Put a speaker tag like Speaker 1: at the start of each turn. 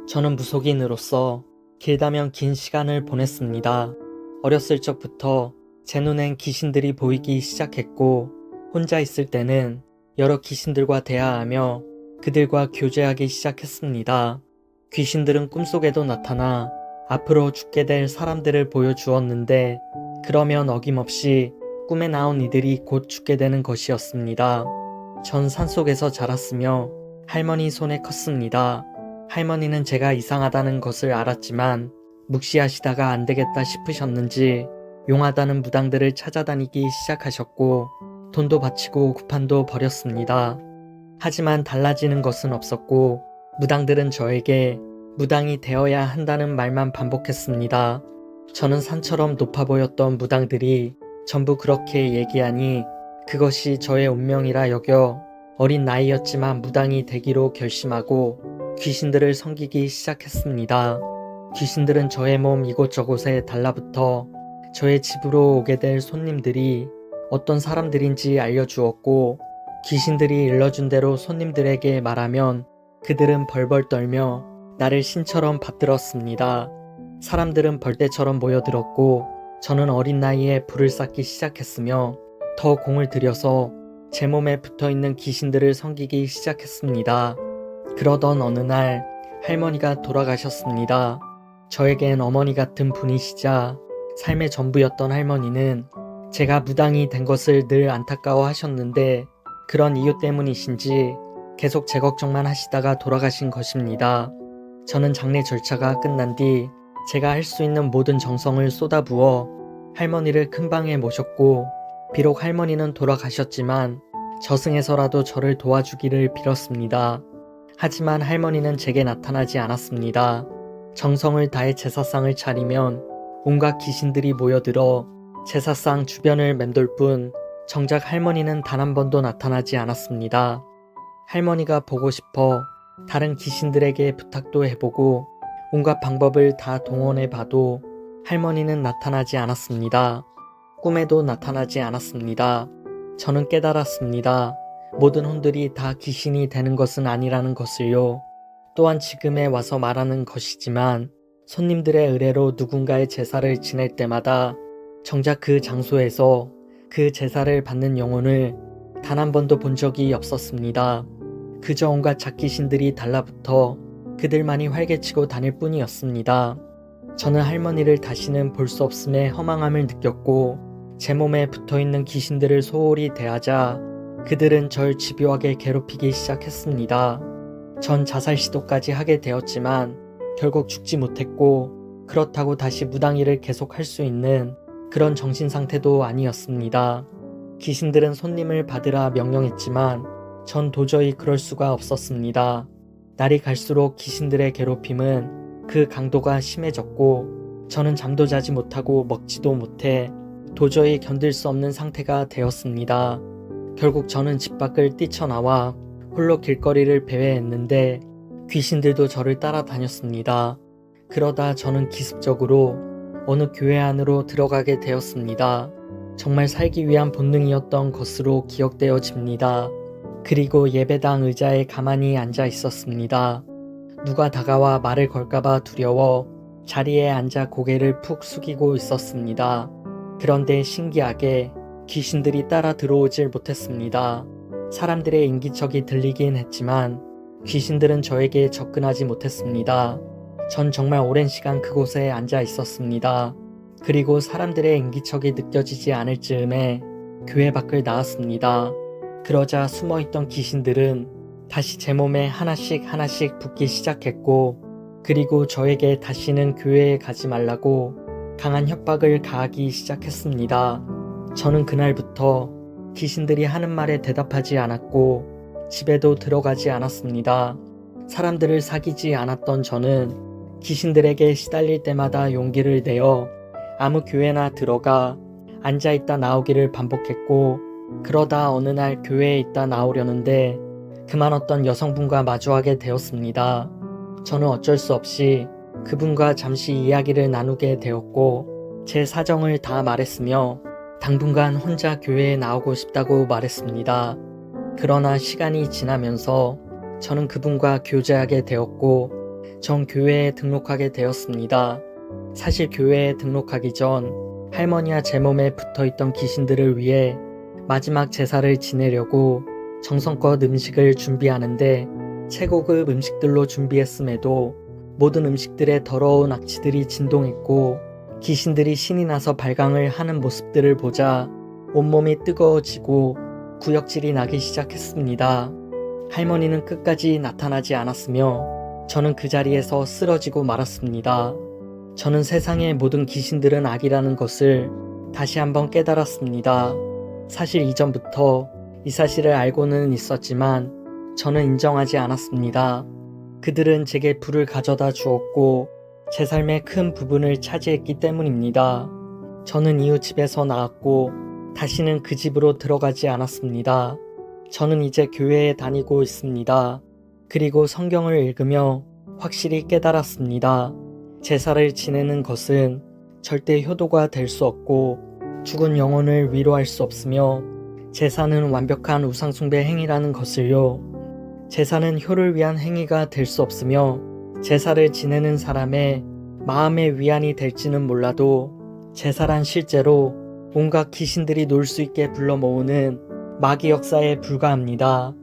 Speaker 1: 저는 무속인으로서 길다면 긴 시간을 보냈습니다. 어렸을 적부터 제 눈엔 귀신들이 보이기 시작했고, 혼자 있을 때는 여러 귀신들과 대화하며 그들과 교제하기 시작했습니다. 귀신들은 꿈속에도 나타나 앞으로 죽게 될 사람들을 보여주었는데, 그러면 어김없이 꿈에 나온 이들이 곧 죽게 되는 것이었습니다. 전 산속에서 자랐으며 할머니 손에 컸습니다. 할머니는 제가 이상하다는 것을 알았지만 묵시하시다가 안되겠다 싶으셨는지 용하다는 무당들을 찾아다니기 시작하셨고, 돈도 바치고 구판도 버렸습니다. 하지만 달라지는 것은 없었고, 무당들은 저에게 무당이 되어야 한다는 말만 반복했습니다. 저는 산처럼 높아 보였던 무당들이 전부 그렇게 얘기하니 그것이 저의 운명이라 여겨 어린 나이였지만 무당이 되기로 결심하고 귀신들을 섬기기 시작했습니다. 귀신들은 저의 몸 이곳저곳에 달라붙어 저의 집으로 오게 될 손님들이 어떤 사람들인지 알려주었고, 귀신들이 일러준 대로 손님들에게 말하면 그들은 벌벌 떨며 나를 신처럼 받들었습니다. 사람들은 벌떼처럼 모여들었고, 저는 어린 나이에 불을 쌓기 시작했으며 더 공을 들여서 제 몸에 붙어있는 귀신들을 섬기기 시작했습니다. 그러던 어느 날 할머니가 돌아가셨습니다. 저에겐 어머니 같은 분이시자 삶의 전부였던 할머니는 제가 무당이 된 것을 늘 안타까워 하셨는데, 그런 이유 때문이신지 계속 제 걱정만 하시다가 돌아가신 것입니다. 저는 장례 절차가 끝난 뒤 제가 할 수 있는 모든 정성을 쏟아부어 할머니를 큰 방에 모셨고, 비록 할머니는 돌아가셨지만 저승에서라도 저를 도와주기를 빌었습니다. 하지만 할머니는 제게 나타나지 않았습니다. 정성을 다해 제사상을 차리면 온갖 귀신들이 모여들어 제사상 주변을 맴돌 뿐 정작 할머니는 단 한 번도 나타나지 않았습니다. 할머니가 보고 싶어 다른 귀신들에게 부탁도 해보고 온갖 방법을 다 동원해봐도 할머니는 나타나지 않았습니다. 꿈에도 나타나지 않았습니다. 저는 깨달았습니다. 모든 혼들이 다 귀신이 되는 것은 아니라는 것을요. 또한 지금에 와서 말하는 것이지만 손님들의 의뢰로 누군가의 제사를 지낼 때마다 정작 그 장소에서 그 제사를 받는 영혼을 단 한 번도 본 적이 없었습니다. 그저 온갖 작귀신들이 달라붙어 그들만이 활개치고 다닐 뿐이었습니다. 저는 할머니를 다시는 볼 수 없음에 허망함을 느꼈고, 제 몸에 붙어있는 귀신들을 소홀히 대하자 그들은 절 집요하게 괴롭히기 시작했습니다. 전 자살 시도까지 하게 되었지만 결국 죽지 못했고, 그렇다고 다시 무당일을 계속할 수 있는 그런 정신상태도 아니었습니다. 귀신들은 손님을 받으라 명령했지만 전 도저히 그럴 수가 없었습니다. 날이 갈수록 귀신들의 괴롭힘은 그 강도가 심해졌고, 저는 잠도 자지 못하고 먹지도 못해 도저히 견딜 수 없는 상태가 되었습니다. 결국 저는 집 밖을 뛰쳐나와 홀로 길거리를 배회했는데 귀신들도 저를 따라다녔습니다. 그러다 저는 기습적으로 어느 교회 안으로 들어가게 되었습니다. 정말 살기 위한 본능이었던 것으로 기억되어집니다. 그리고 예배당 의자에 가만히 앉아 있었습니다. 누가 다가와 말을 걸까봐 두려워 자리에 앉아 고개를 푹 숙이고 있었습니다. 그런데 신기하게 귀신들이 따라 들어오질 못했습니다. 사람들의 인기척이 들리긴 했지만 귀신들은 저에게 접근하지 못했습니다. 전 정말 오랜 시간 그곳에 앉아 있었습니다. 그리고 사람들의 인기척이 느껴지지 않을 즈음에 교회 밖을 나왔습니다. 그러자 숨어있던 귀신들은 다시 제 몸에 하나씩 붙기 시작했고, 그리고 저에게 다시는 교회에 가지 말라고 강한 협박을 가하기 시작했습니다. 저는 그날부터 귀신들이 하는 말에 대답하지 않았고 집에도 들어가지 않았습니다. 사람들을 사귀지 않았던 저는 귀신들에게 시달릴 때마다 용기를 내어 아무 교회나 들어가 앉아있다 나오기를 반복했고, 그러다 어느 날 교회에 있다 나오려는데 그만 어떤 여성분과 마주하게 되었습니다. 저는 어쩔 수 없이 그분과 잠시 이야기를 나누게 되었고, 제 사정을 다 말했으며 당분간 혼자 교회에 나오고 싶다고 말했습니다. 그러나 시간이 지나면서 저는 그분과 교제하게 되었고 전 교회에 등록하게 되었습니다. 사실 교회에 등록하기 전 할머니와 제 몸에 붙어있던 귀신들을 위해 마지막 제사를 지내려고 정성껏 음식을 준비하는데 최고급 음식들로 준비했음에도 모든 음식들의 더러운 악취들이 진동했고 귀신들이 신이 나서 발광을 하는 모습들을 보자 온몸이 뜨거워지고 구역질이 나기 시작했습니다. 할머니는 끝까지 나타나지 않았으며 저는 그 자리에서 쓰러지고 말았습니다. 저는 세상의 모든 귀신들은 악이라는 것을 다시 한번 깨달았습니다. 사실 이전부터 이 사실을 알고는 있었지만 저는 인정하지 않았습니다. 그들은 제게 불을 가져다 주었고 제 삶의 큰 부분을 차지했기 때문입니다. 저는 이후 집에서 나왔고 다시는 그 집으로 들어가지 않았습니다. 저는 이제 교회에 다니고 있습니다. 그리고 성경을 읽으며 확실히 깨달았습니다. 제사를 지내는 것은 절대 효도가 될 수 없고 죽은 영혼을 위로할 수 없으며 제사는 완벽한 우상숭배 행위라는 것을요. 제사는 효를 위한 행위가 될 수 없으며 제사를 지내는 사람의 마음의 위안이 될지는 몰라도 제사란 실제로 온갖 귀신들이 놀 수 있게 불러 모으는 마귀 역사에 불과합니다.